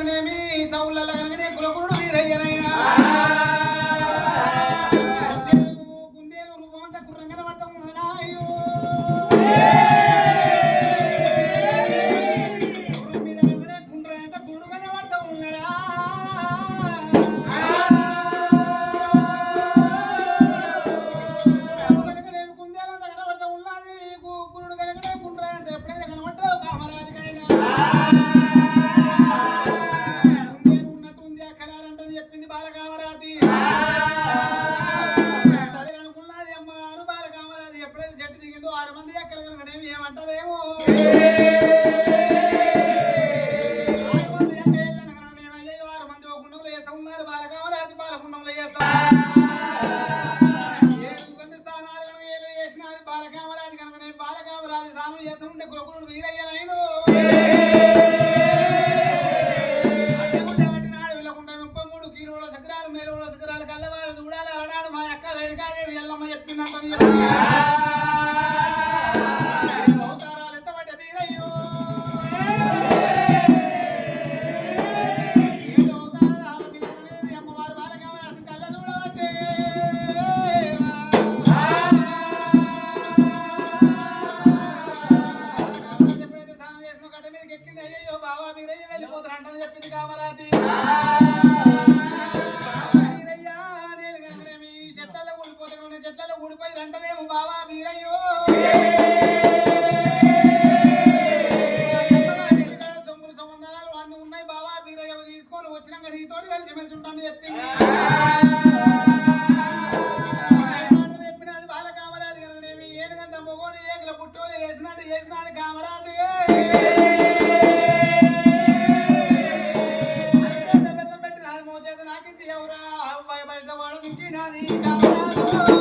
కనుకనేమి సౌళ్ళ కనుకనే కులకురుడు వీరయ్యనైనా కుందేలు రూపమంతా గుర్రం కనబడతా ఉన్నదా అయ్యో గుర్రం మీద కనుకనే గుండ్రం ఎంత గుడు కనబడతా ఉన్నాడా కనుకనేమి కుందేలంతా కనబడతా ఉన్నది గురుడు కనుకనే గుండ్రం ఎంత ఎప్పుడైతే కనబడ్డావు కామరాజుకైనా చెప్పింది బాలకామరాజు సరే అనుకున్నది అమ్మ అను బాలకామరాజు ఎప్పుడైతే చెట్టు దిగిందో 6 మంది ఎక్కడగలనేమి ఏమంటారేమో 6 మంది ఎక్కడేళ్ళనగలనేమి అయ్యో 6 మంది ఒక గుండంలో వేసా ఉన్నారు బాలకామరాజు బాలగుండంలో వేసా 7 మంది స్థానాలు కనుక ఏళ్ళు వేసినది బాలకామరాజు కనుకనే బాలకామరాజు స్నానం చేసి ఉండే కులకురుడు వీరయ్యనైను మేలుల శిఖరాలు కల్లవారు చూడాలి అన్నాడు మా అక్క రేణుకాదేవి ఎల్లమ్మ చెప్పిందంట అవతారాలు ఎత్తబడ్డ వీరయ్యో అవతారాలు మీదనేవి అమ్మవారు బాలకామరాజు కళ్ళ చూడబట్టే ఎప్పుడైతే స్నానం చేసిన గడ్డ మీదకి ఎక్కింది అయ్యో బాబా వీరయ్య వెళ్ళిపోతారంటని చెప్పింది కామరాజు చెట్లలో ఊడిపోయి రంటనేమో బాబా వీరయ్యో సొమ్ములు సంబంధాలు అన్నీ ఉన్నాయి బాబా వీరయ్య తీసుకొని వచ్చినాక నీతోటి కలిసి మెలిసి ఉంటాను చెప్పింది చెప్పినది బాలకామరాజు కనుకనేమి 7 గంట మొగోని ఏకల పుట్టోలు చేసినాడు కామరాజు బెల్లం పెట్టి నాది మోచేత నాకించి ఎవరా బయట వాడు నాది కామరాజు